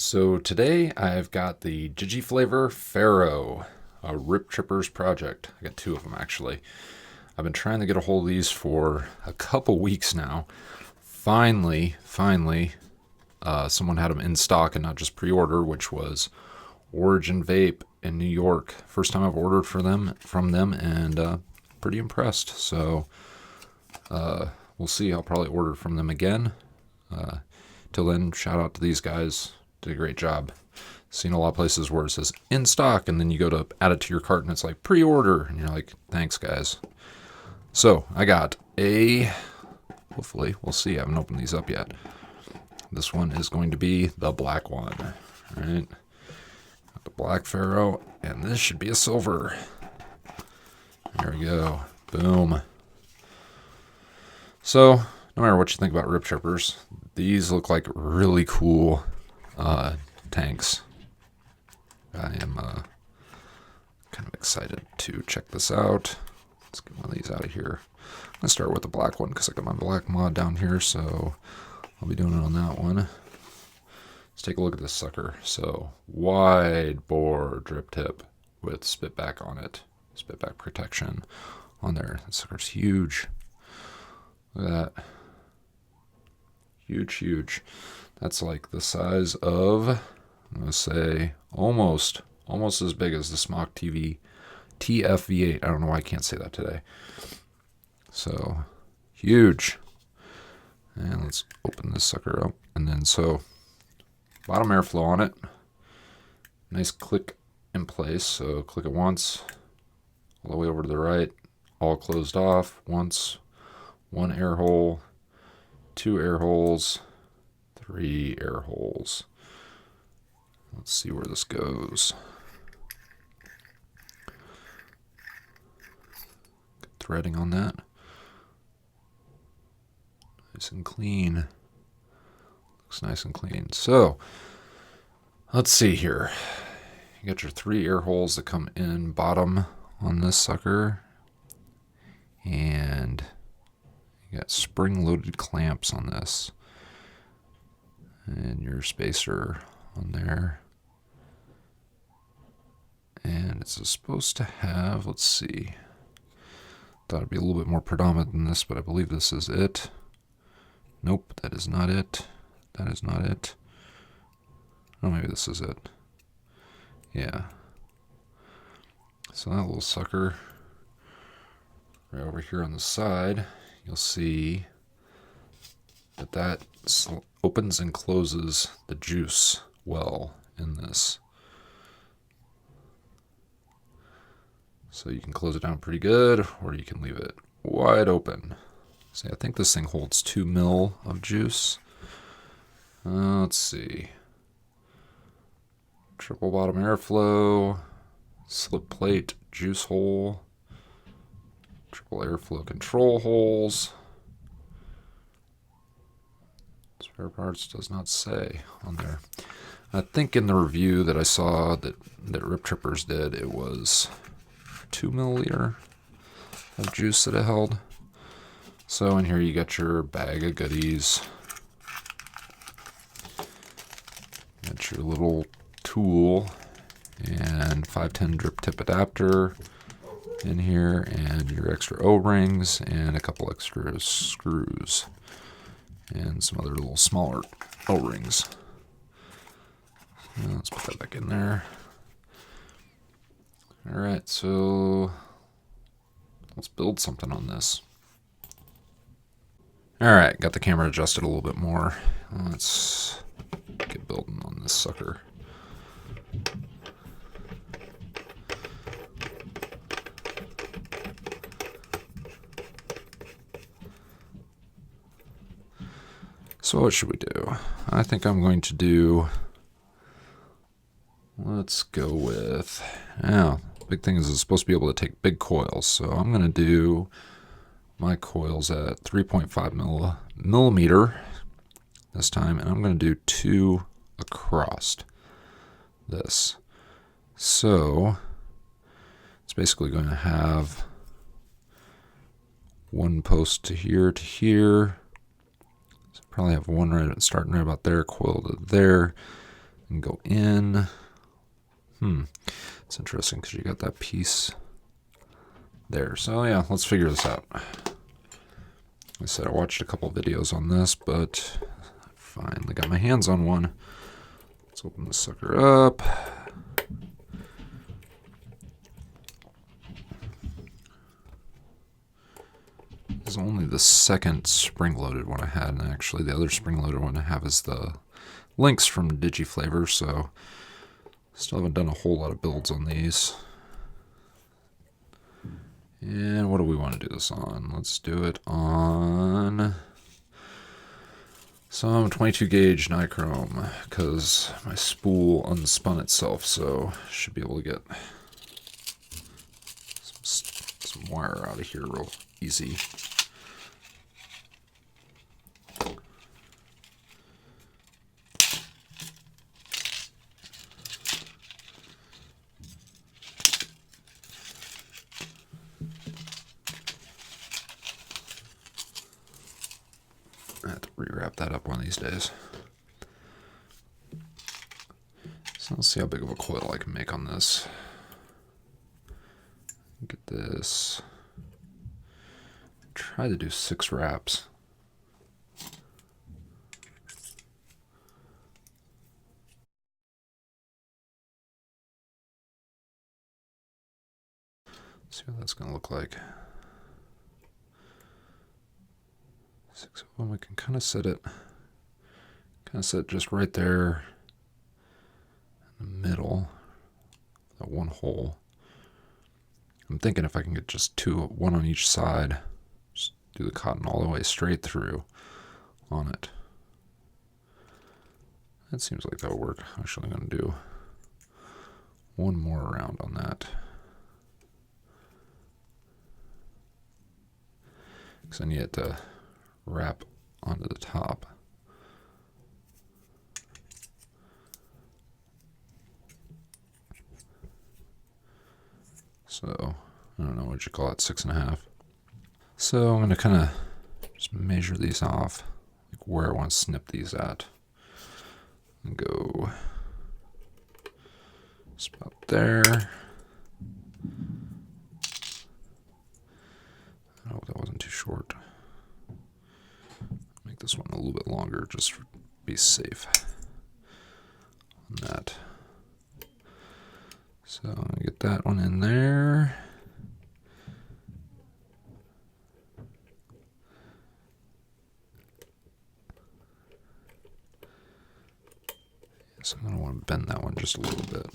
So today I've got the Digiflavor Pharaoh, a Rip Trippers project. I got two of them actually. I've been trying to get a hold of these for a couple weeks now. Finally, someone had them in stock and not just pre-order, which was Origin Vape in New York. First time I've ordered from them, and pretty impressed. So we'll see. I'll probably order from them again. Till then, shout out to these guys. Did a great job. Seen a lot of places where it says in stock, and then you go to add it to your cart, and it's like pre-order, and you're like, thanks, guys. So I got hopefully, we'll see. I haven't opened these up yet. This one is going to be the black one. All right, got the black Pharaoh, and this should be a silver. There we go. Boom. So no matter what you think about Rip Trippers, these look like really cool tanks. I am kind of excited to check this out. Let's get one of these out of here. I'm going to start with the black one because I got my black mod down here, so I'll be doing it on that one. Let's take a look at this sucker. So, wide bore drip tip with spitback on it. Spitback protection on there. That sucker's huge. Look at that. Huge. That's like the size of, I'm going to say, almost as big as the Smock TV TFV8. I don't know why I can't say that today. So, huge. And let's open this sucker up. And then, so, bottom airflow on it. Nice click in place. So, click it once, all the way over to the right. All closed off. Once, one air hole, two air holes, three air holes. Let's see where this goes. Good threading on that. Nice and clean. Looks nice and clean. So, let's see here. You got your three air holes that come in bottom on this sucker. And you got spring-loaded clamps on this. And your spacer on there. And it's supposed to have, let's see. Thought it'd be a little bit more predominant than this, but I believe this is it. Nope, that is not it. That is not it. Oh, maybe this is it. Yeah. So that little sucker, right over here on the side, you'll see that opens and closes the juice well in this. So you can close it down pretty good, or you can leave it wide open. See, I think this thing holds 2 ml of juice. Let's see. Triple bottom airflow, slip plate, juice hole, triple airflow control holes. Spare parts does not say on there. I think in the review that I saw that Rip Trippers did, it was 2 milliliter of juice that it held. So in here you got your bag of goodies. Got your little tool and 510 drip tip adapter in here, and your extra O-rings and a couple extra screws. And some other little smaller O-rings. Let's put that back in there. Alright, so let's build something on this. Alright, got the camera adjusted a little bit more. Let's get building on this sucker. So what should we do? I think I'm going to do, let's go with, big thing is it's supposed to be able to take big coils. So I'm going to do my coils at 3.5 millimeter this time, and I'm going to do 2 across this. So it's basically going to have one post to here. Probably have one right starting right about there, coil to there, and go in. It's interesting because you got that piece there. So yeah, let's figure this out. Like I said, I watched a couple videos on this, but I finally got my hands on one. Let's open this sucker up. This is only the second spring-loaded one I had, and actually the other spring-loaded one I have is the Lynx from Digiflavor, so still haven't done a whole lot of builds on these. And what do we want to do this on? Let's do it on some 22 gauge nichrome, because my spool unspun itself, so should be able to get some wire out of here real easy. I have to rewrap that up one of these days. So let's see how big of a coil I can make on this. Get this. Try to do 6 wraps. See what that's going to look like. 6 of them. We can kind of set it just right there in the middle, that one hole. I'm thinking if I can get just one on each side, just do the cotton all the way straight through on it. That seems like that'll work. Actually, I'm going to do one more round on that, because I need it to wrap onto the top. So, I don't know, what you call it, 6.5. So I'm going to kind of just measure these off, like where I want to snip these at. And go just about there. I hope that wasn't too short. Make this one a little bit longer just to be safe on that. So I'm going to get that one in there. So I'm going to want to bend that one just a little bit.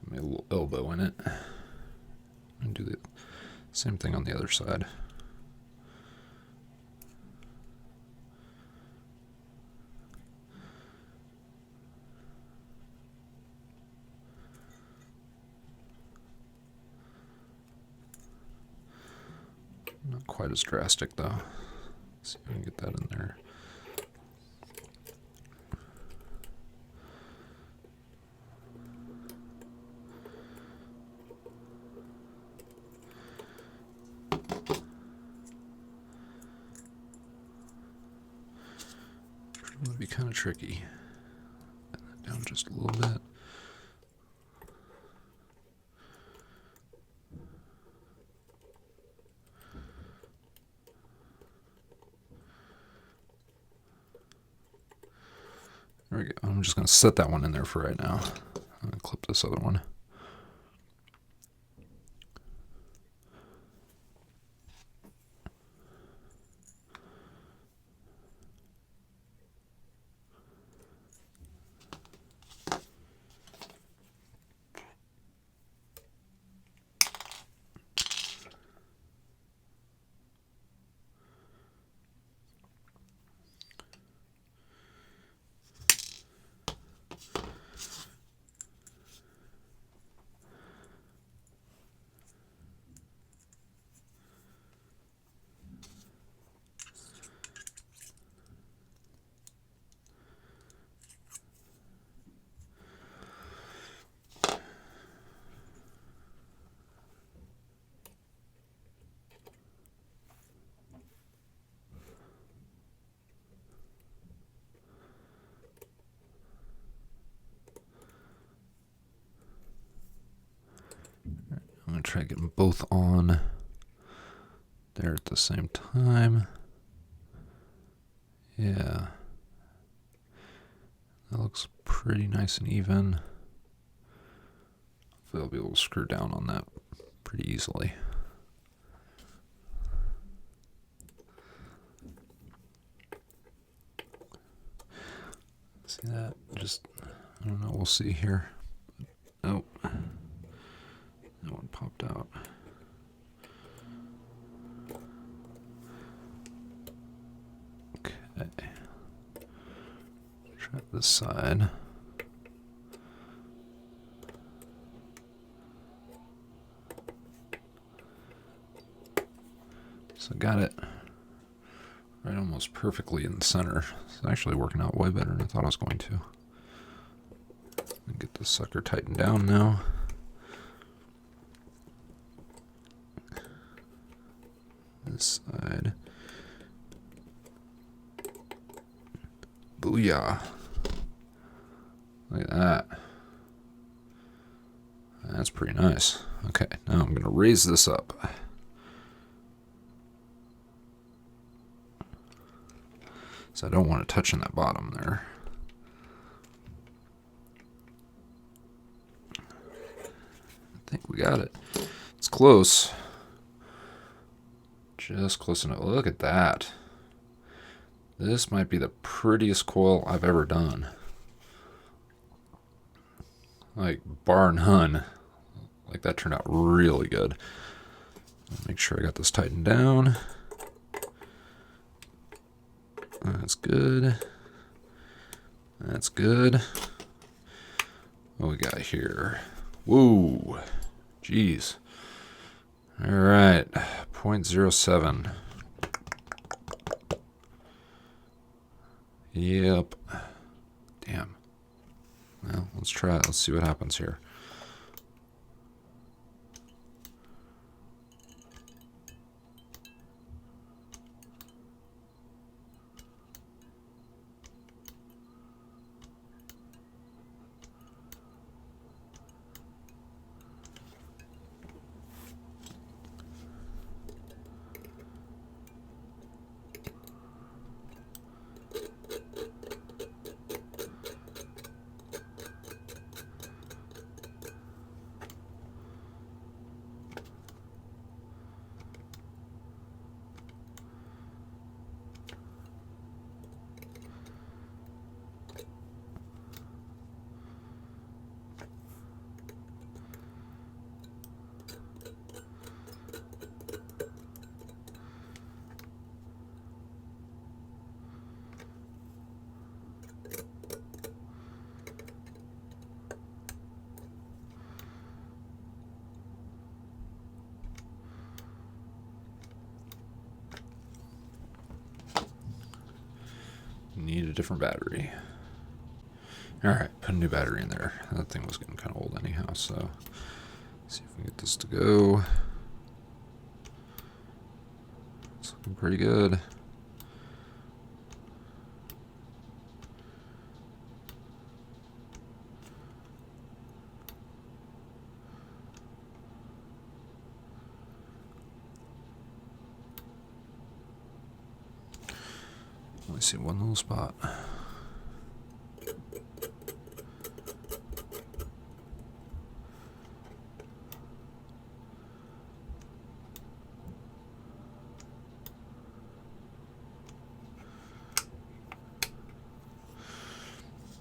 Maybe a little elbow in it. And do the same thing on the other side. Not quite as drastic though. Let's see if I can get that in there. It would be kind of tricky. Bend that down just a little bit. There we go. I'm just going to set that one in there for right now. I'm going to clip this other one. try to get them both on there at the same time. Yeah. That looks pretty nice and even. Hopefully I'll be able to screw down on that pretty easily. See that? Just, I don't know, we'll see here. Oh, that one popped out. Okay. Try this side. So I got it right almost perfectly in the center. It's actually working out way better than I thought I was going to. Get this sucker tightened down now. This side. Booyah. Look at that. That's pretty nice. Okay, now I'm going to raise this up. So I don't want it touching that bottom there. I think we got it. It's close. Just close enough. Look at that. This might be the prettiest coil I've ever done. Like, bar none. Like, that turned out really good. Make sure I got this tightened down. That's good. That's good. What we got here? Whoa. Jeez. All right. 0.07. Yep. Damn. Well, let's try it. Let's see what happens here. Need a different battery. Alright, put a new battery in there. That thing was getting kind of old anyhow, so let's see if we can get this to go. It's looking pretty good. Let me see one little spot.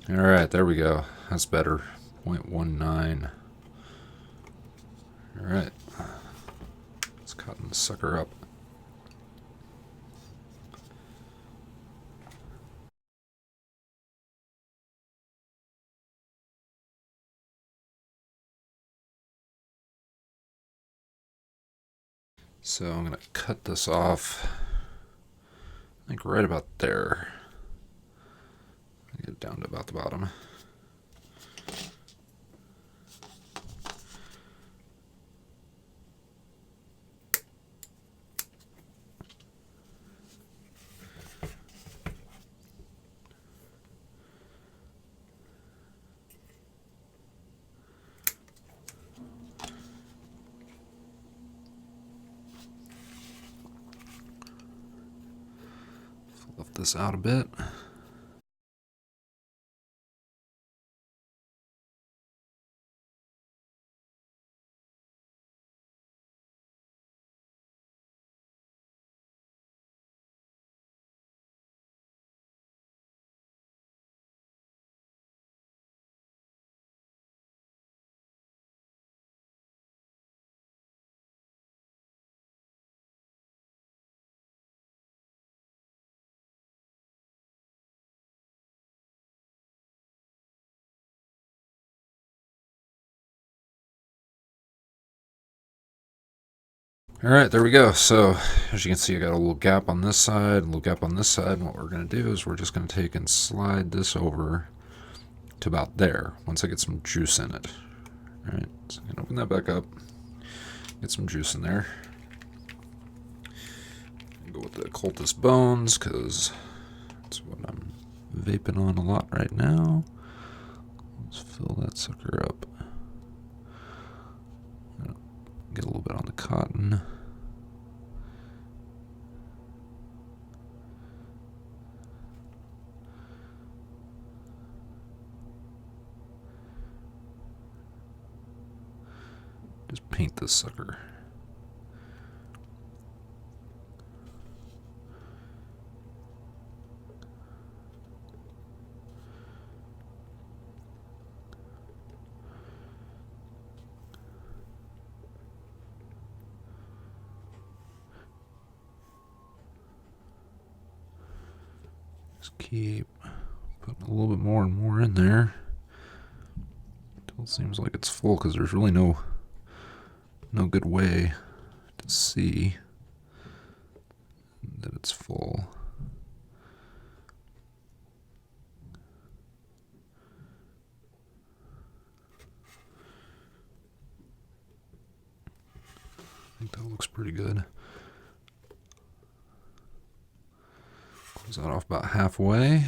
All right, there we go. That's better. 0.19. All right. Let's cotton the sucker up. So I'm going to cut this off, I think right about there. Get it down to about the bottom. Get this out a bit. Alright, there we go. So, as you can see, I got a little gap on this side, a little gap on this side, and what we're going to do is we're just going to take and slide this over to about there, once I get some juice in it. Alright, so I'm going to open that back up, get some juice in there. Go with the cultist bones, because that's what I'm vaping on a lot right now. Let's fill that sucker up. Get a little bit on the cotton. Just paint this sucker. Just keep putting a little bit more and more in there until it seems like it's full, because there's really no good way to see that it's full. I think that looks pretty good. Close that off about halfway.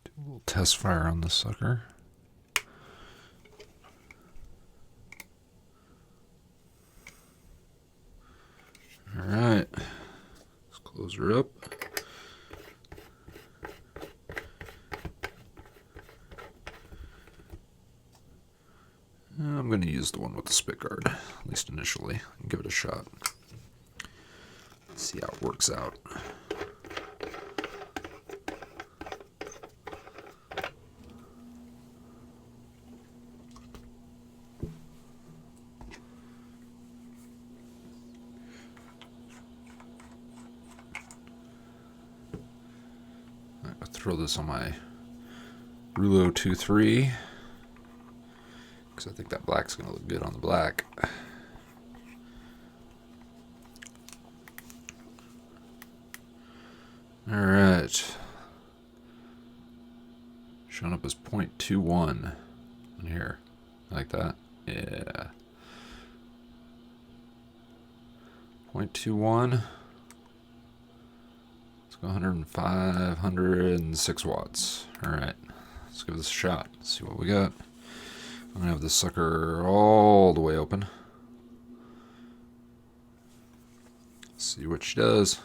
Do a little test fire on this sucker. Alright, let's close her up. I'm going to use the one with the spit guard, at least initially, and give it a shot. See how it works out. I'll throw this on my Rulo 2.3. because I think that black's going to look good on the black. Alright. Showing up as 0.21 in here. Like that? Yeah. 0.21. Let's go 105, 106 watts. Alright. Let's give this a shot. See what we got. I'm going to have this sucker all the way open. See what she does.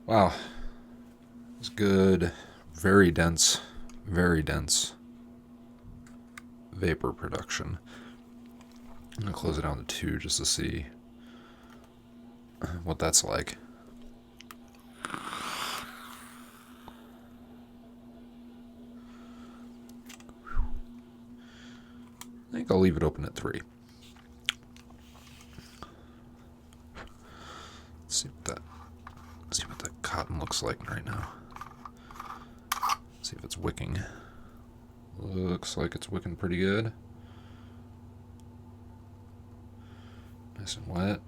Wow, it's good, very dense vapor production. I'm gonna close it down to 2 just to see what that's like. I think I'll leave it open at 3. Let's see what that cotton looks like right now. See if it's wicking. Looks like it's wicking pretty good. Nice and wet.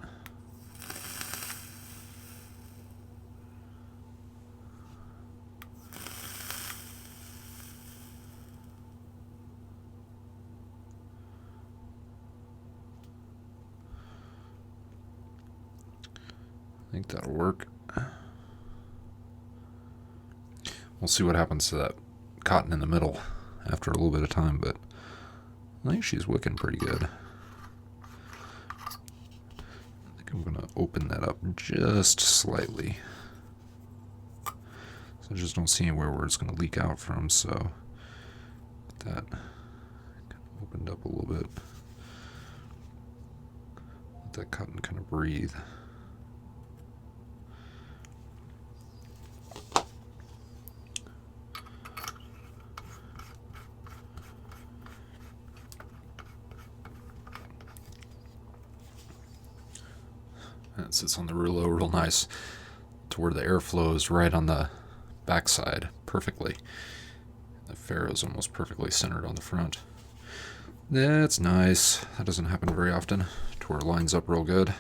I think that'll work. We'll see what happens to that cotton in the middle after a little bit of time, but I think she's wicking pretty good. I think I'm going to open that up just slightly. So I just don't see anywhere where it's going to leak out from, so get that opened up a little bit. Let that cotton kind of breathe. And it sits on the rouleau real nice to where the air flows right on the backside perfectly. The Pharaoh's almost perfectly centered on the front. That's nice. That doesn't happen very often, to where it lines up real good.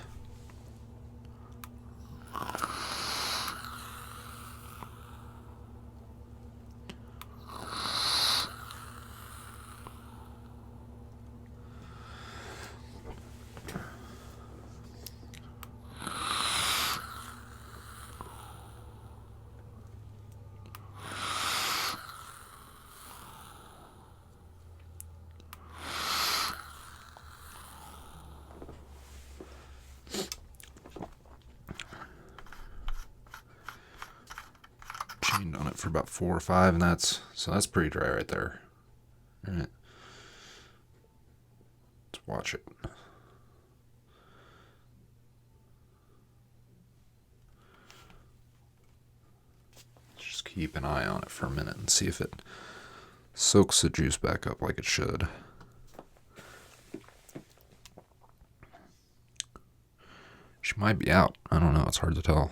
Chained on it for about 4 or 5, and that's pretty dry right there. All right, let's watch it. Just keep an eye on it for a minute and see if it soaks the juice back up like it should. She might be out. I don't know. It's hard to tell.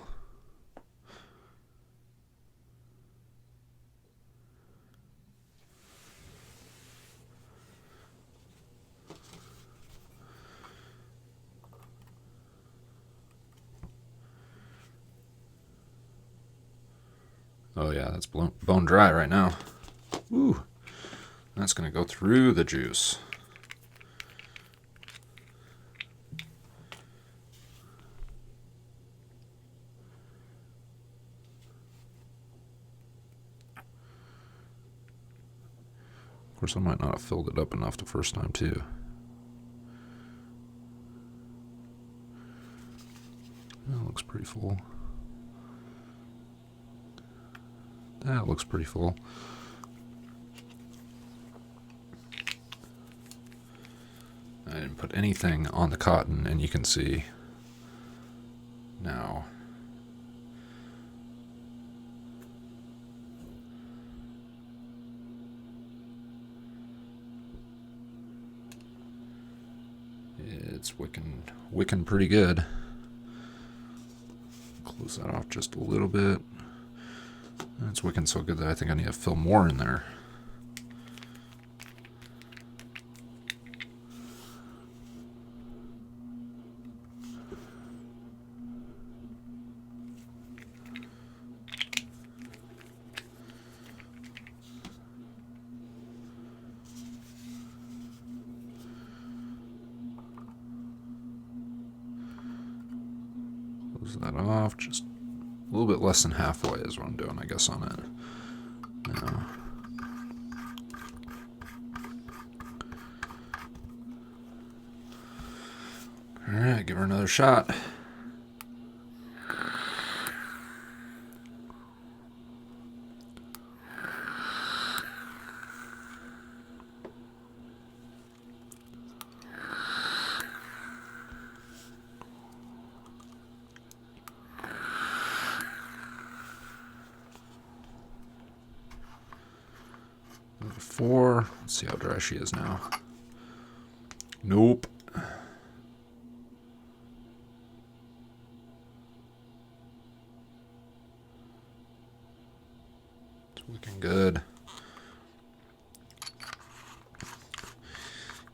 Oh yeah, that's bone dry right now. Ooh, that's going to go through the juice. Of course, I might not have filled it up enough the first time too. That looks pretty full. That looks pretty full. I didn't put anything on the cotton, and you can see now. It's wicking pretty good. Close that off just a little bit. It's wicking so good that I think I need to fill more in there. Close that off, just a little bit less than halfway is what I'm doing, I guess, on it. Now, alright, give her another shot. Number 4. Let's see how dry she is now. Nope. It's looking good.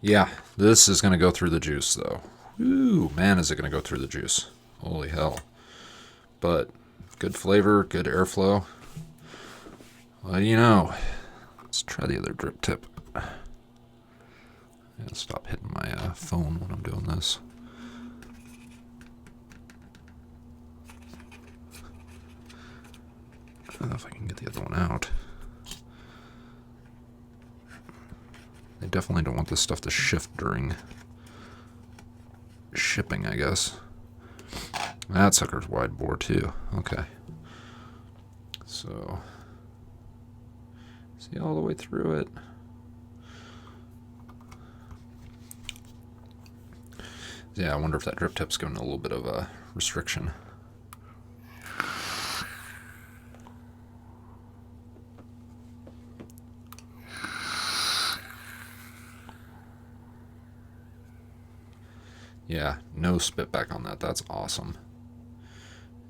Yeah, this is going to go through the juice, though. Ooh, man, is it going to go through the juice. Holy hell. But good flavor, good airflow. Well, you know, let's try the other drip tip. Stop hitting my phone when I'm doing this. I don't know if I can get the other one out. They definitely don't want this stuff to shift during shipping, I guess. That sucker's wide bore too. Okay. So, see all the way through it. Yeah, I wonder if that drip tip's giving a little bit of a restriction. Yeah, no spit back on that. That's awesome.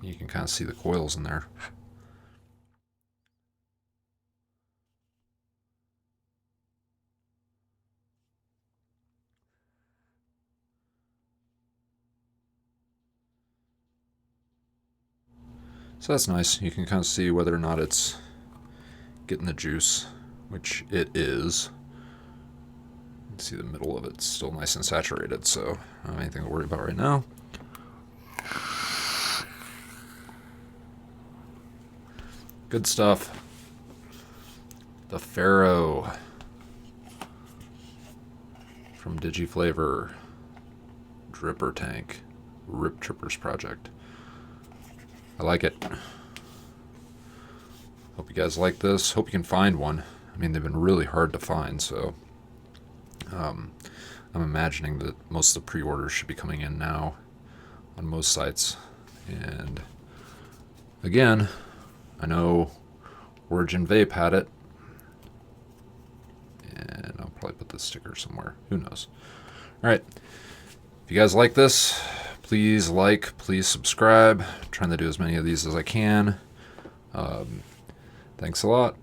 You can kind of see the coils in there. So that's nice. You can kind of see whether or not it's getting the juice, which it is. You can see the middle of it's still nice and saturated, so I don't have anything to worry about right now. Good stuff. The Pharaoh from Digiflavor Dripper Tank Rip Trippers project. I like it. Hope you guys like this. Hope you can find one. I mean, they've been really hard to find, so I'm imagining that most of the pre-orders should be coming in now on most sites. And again, I know Origin Vape had it, and I'll probably put the sticker somewhere. Who knows? All right. If you guys like this, please like, please subscribe. I'm trying to do as many of these as I can. Thanks a lot.